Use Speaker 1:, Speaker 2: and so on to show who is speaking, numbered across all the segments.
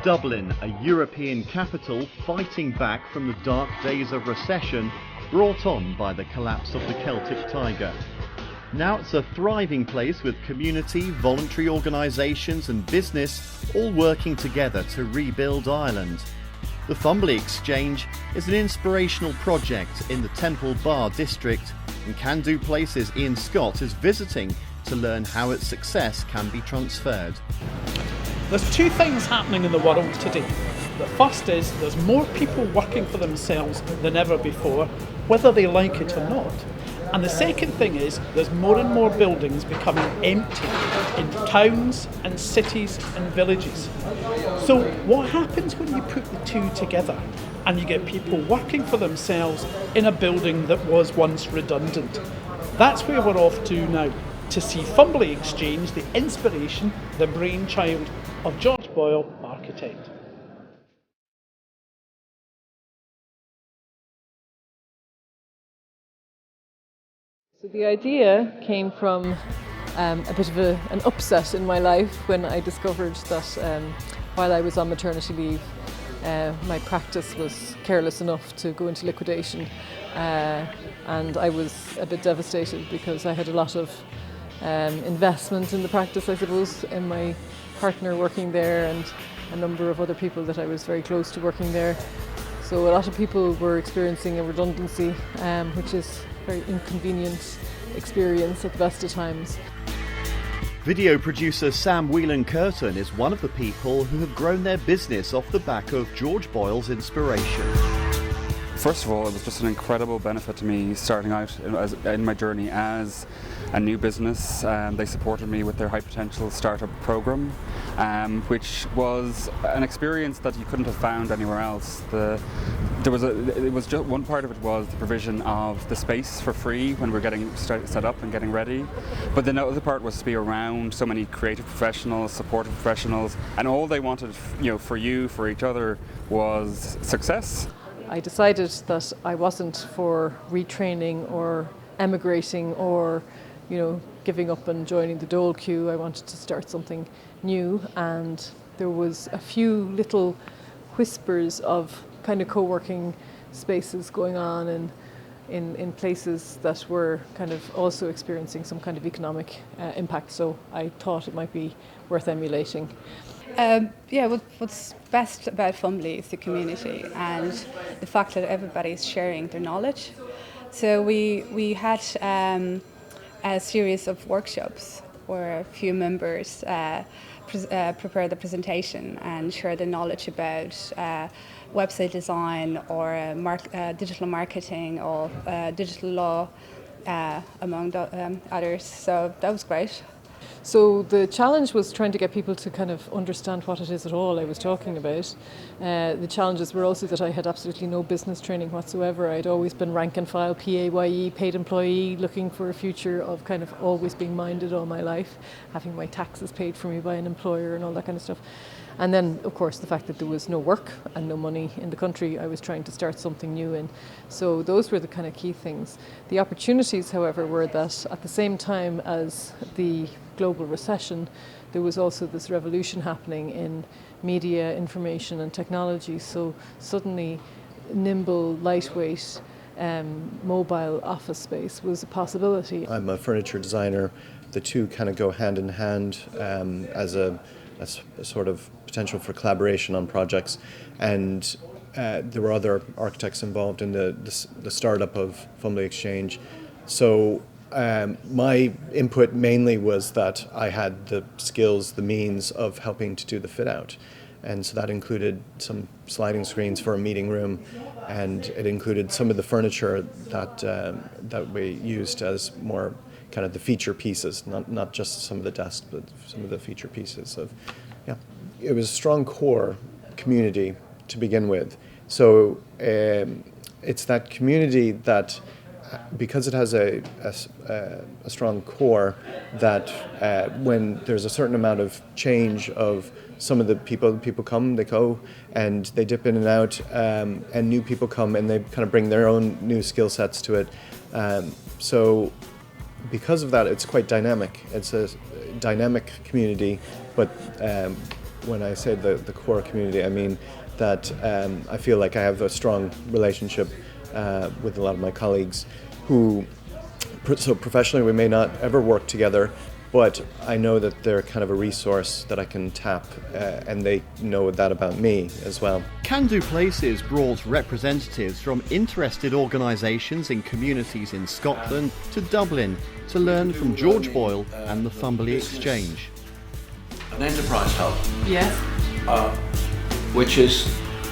Speaker 1: Dublin, a European capital fighting back from the dark days of recession brought on by the collapse of the Celtic Tiger. Now it's a thriving place with community, voluntary organisations and business all working together to rebuild Ireland. The Fumbly Exchange is an inspirational project in the Temple Bar district, and Can-Do Places Ian Scott is visiting to learn how its success can be transferred.
Speaker 2: There's two things happening in the world today. The first is there's more people working for themselves than ever before, whether they like it or not. And the second thing is there's more and more buildings becoming empty in towns and cities and villages. So what happens when you put the two together and you get people working for themselves in a building that was once redundant? That's where we're off to now, to see Fumbly Exchange, the inspiration, the brainchild of George Boyle, architect.
Speaker 3: So the idea came from a bit of an upset in my life when I discovered that while I was on maternity leave, my practice was careless enough to go into liquidation, and I was a bit devastated because I had a lot of investment in the practice, I suppose, in my partner working there and a number of other people that I was very close to working there. So a lot of people were experiencing a redundancy, which is a very inconvenient experience at the best of times.
Speaker 1: Video producer Sam Whelan-Curtin is one of the people who have grown their business off the back of George Boyle's inspiration.
Speaker 4: First of all, it was just an incredible benefit to me starting out in my journey as a new business. They supported me with their high potential startup program, which was an experience that you couldn't have found anywhere else. One part of it was the provision of the space for free when we're getting set up and getting ready, but then the other part was to be around so many creative professionals, supportive professionals, and all they wanted, for each other, was success.
Speaker 3: I decided that I wasn't for retraining or emigrating or, giving up and joining the dole queue. I wanted to start something new, and there was a few little whispers of kind of co-working spaces going on in places that were kind of also experiencing some kind of economic impact. So I thought it might be worth emulating.
Speaker 5: What's best about Fumbly is the community and the fact that everybody's sharing their knowledge. So we had a series of workshops where a few members prepare the presentation and share the knowledge about website design or digital marketing or digital law, among others. So that was great.
Speaker 3: So the challenge was trying to get people to kind of understand what it is at all I was talking about. The challenges were also that I had absolutely no business training whatsoever. I'd always been rank and file, PAYE, paid employee, looking for a future of kind of always being minded all my life, having my taxes paid for me by an employer and all that kind of stuff. And then, of course, the fact that there was no work and no money in the country, I was trying to start something new in. So those were the kind of key things. The opportunities, however, were that at the same time as the global recession, there was also this revolution happening in media, information and technology. So suddenly nimble, lightweight, mobile office space was a possibility.
Speaker 6: I'm a furniture designer. The two kind of go hand in hand as a sort of potential for collaboration on projects, and there were other architects involved in the startup of Fumbly Exchange. So my input mainly was that I had the skills, the means of helping to do the fit out, and so that included some sliding screens for a meeting room, and it included some of the furniture that we used as more kind of the feature pieces, not just some of the desks, but some of the feature pieces of, It was a strong core community to begin with. So it's that community that, because it has a strong core, that when there's a certain amount of change of some of the people come, they go, and they dip in and out, and new people come and they kind of bring their own new skill sets to it. So because of that, it's quite dynamic. It's a dynamic community, but when I say the core community, I mean that I feel like I have a strong relationship with a lot of my colleagues who, so professionally we may not ever work together, but I know that they're kind of a resource that I can tap, and they know that about me as well.
Speaker 1: Can Do Places brought representatives from interested organisations in communities in Scotland to Dublin to learn from George Boyle and the Fumbly Exchange.
Speaker 7: An enterprise hub.
Speaker 8: Yes.
Speaker 7: Which is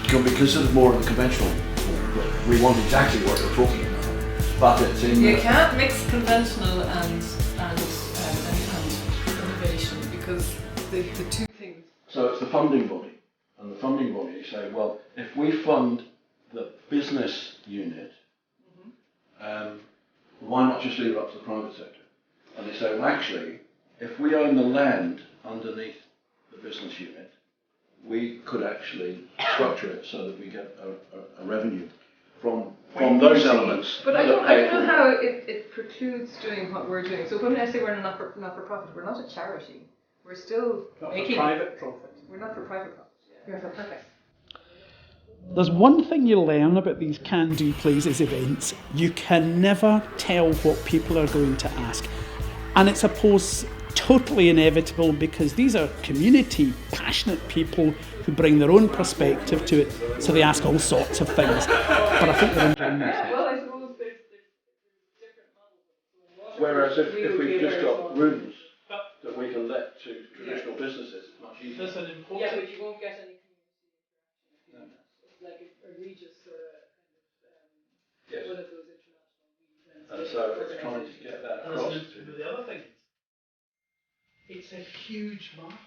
Speaker 7: can be considered more of a conventional. We want exactly what you're talking about, but it's in.
Speaker 8: You can't mix conventional and innovation, because the two things.
Speaker 7: So it's the funding body, and the funding body say, well, if we fund the business unit, why not just leave it up to the private sector? And they say, well, actually, if we own the land underneath the business unit, we could actually structure it so that we get a revenue from those elements.
Speaker 8: But I don't know how it precludes doing what we're doing. So when I say we're a not-for-profit, we're not a charity. We're still making
Speaker 2: private profit.
Speaker 8: We're not for private profit. We're for profit.
Speaker 2: There's one thing you learn about these Can Do Places events. You can never tell what people are going to ask. And it's, I suppose, totally inevitable, because these are community, passionate people who bring their own perspective to it, so they ask all sorts of things. But I think they're enjoying themselves.
Speaker 8: Well, I suppose there's different models.
Speaker 7: Whereas if we've just got rooms that we can let to traditional businesses, it's much easier.
Speaker 2: That's an important.
Speaker 8: Yeah, but you won't get any community interaction. It's like a Regis or
Speaker 7: Yes.
Speaker 8: one of those international
Speaker 7: And so it's trying to get that across.
Speaker 2: The other thing, it's a huge market.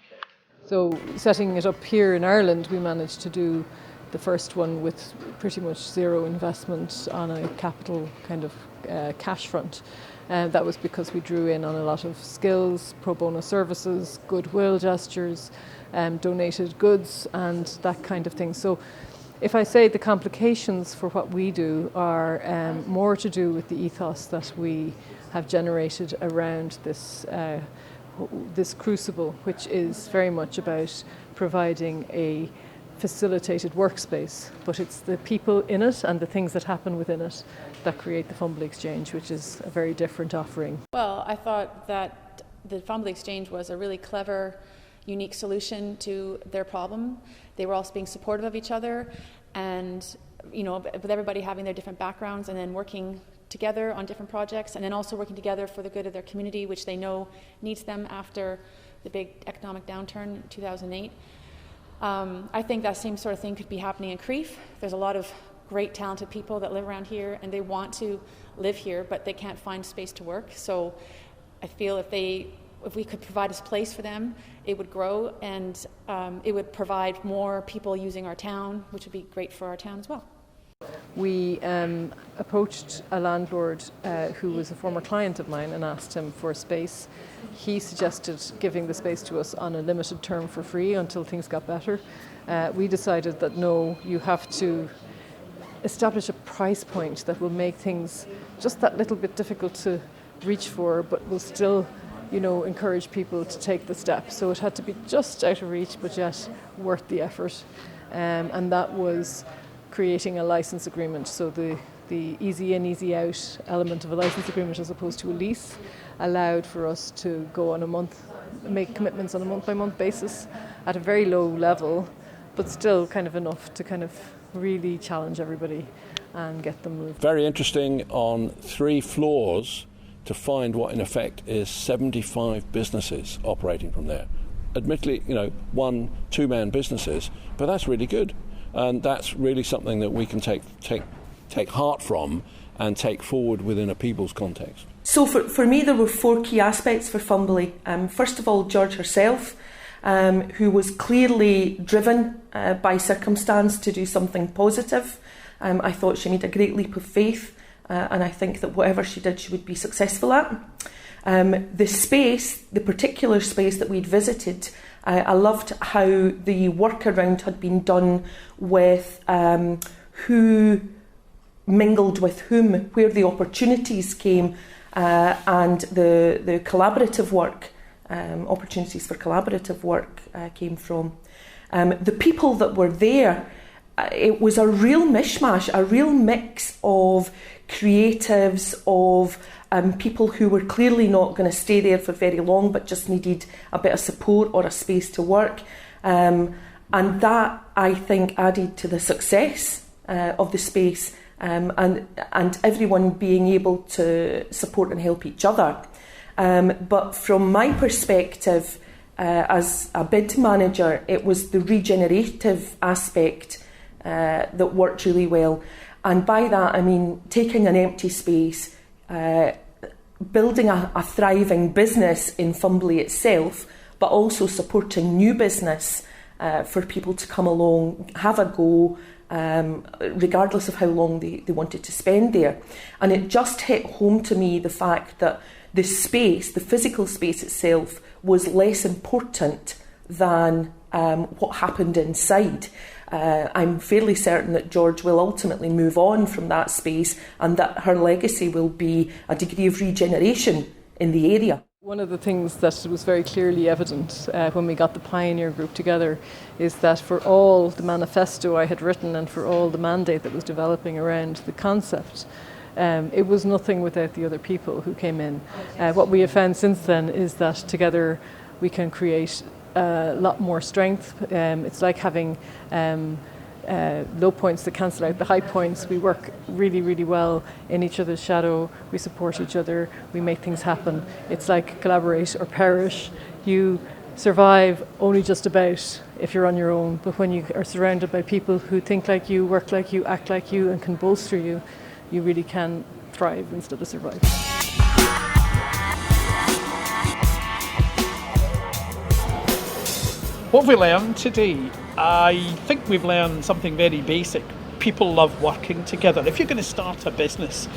Speaker 3: So setting it up here in Ireland, we managed to do the first one with pretty much zero investment on a capital kind of cash front. That was because we drew in on a lot of skills, pro bono services, goodwill gestures, donated goods and that kind of thing. So if I say the complications for what we do are more to do with the ethos that we have generated around this crucible, which is very much about providing a facilitated workspace, but it's the people in it and the things that happen within it that create the Fumbly Exchange, which is a very different offering.
Speaker 9: Well, I thought that the Fumbly Exchange was a really clever, unique solution to their problem. They were also being supportive of each other, and with everybody having their different backgrounds and then working together on different projects, and then also working together for the good of their community, which they know needs them after the big economic downturn in 2008. I think that same sort of thing could be happening in Crieff. There's a lot of great talented people that live around here, and they want to live here, but they can't find space to work. So I feel if we could provide a place for them, it would grow, and it would provide more people using our town, which would be great for our town as well.
Speaker 3: We approached a landlord who was a former client of mine and asked him for a space. He suggested giving the space to us on a limited term for free until things got better. We decided that no, you have to establish a price point that will make things just that little bit difficult to reach for, but will still, encourage people to take the step. So it had to be just out of reach, but yet worth the effort. And that was creating a license agreement. So the easy in, easy out element of a license agreement, as opposed to a lease, allowed for us to go on make commitments on a month-by-month basis at a very low level, but still kind of enough to kind of really challenge everybody and get them moved.
Speaker 10: Very interesting, on 3 floors to find what in effect is 75 businesses operating from there. Admittedly, 1, 2-man businesses, but that's really good. And that's really something that we can take heart from and take forward within a people's context.
Speaker 11: So for me, there were 4 key aspects for Fumbly. First of all, George herself, who was clearly driven by circumstance to do something positive. I thought she made a great leap of faith, and I think that whatever she did, she would be successful at. The space, the particular space that we'd visited, I loved how the workaround had been done with who mingled with whom, where the opportunities came, and the collaborative work, opportunities for collaborative work came from. The people that were there, it was a real mishmash, a real mix of creatives, of people who were clearly not going to stay there for very long but just needed a bit of support or a space to work. And that, I think, added to the success of the space, and everyone being able to support and help each other. But from my perspective, as a bid manager, it was the regenerative aspect that worked really well. And by that I mean taking an empty space, building a thriving business in Fumbly itself, but also supporting new business for people to come along, have a go, regardless of how long they wanted to spend there. And it just hit home to me the fact that the space, the physical space itself, was less important than what happened inside. I'm fairly certain that George will ultimately move on from that space, and that her legacy will be a degree of regeneration in the area.
Speaker 3: One of the things that was very clearly evident when we got the Pioneer Group together is that for all the manifesto I had written and for all the mandate that was developing around the concept, it was nothing without the other people who came in. What we have found since then is that together we can create a lot more strength. It's like having low points that cancel out the high points. We work really, really well in each other's shadow. We support each other. We make things happen. It's like collaborate or perish. You survive only just about if you're on your own, but when you are surrounded by people who think like you, work like you, act like you, and can bolster you, you really can thrive instead of survive.
Speaker 2: What have we learned today? I think we've learned something very basic. People love working together. If you're going to start a business,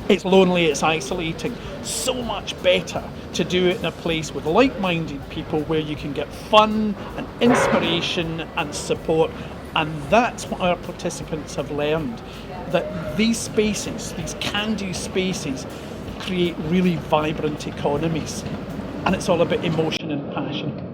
Speaker 2: it's lonely, it's isolating. So much better to do it in a place with like-minded people where you can get fun and inspiration and support. And that's what our participants have learned, that these spaces, these can-do spaces, create really vibrant economies. And it's all about emotion and passion.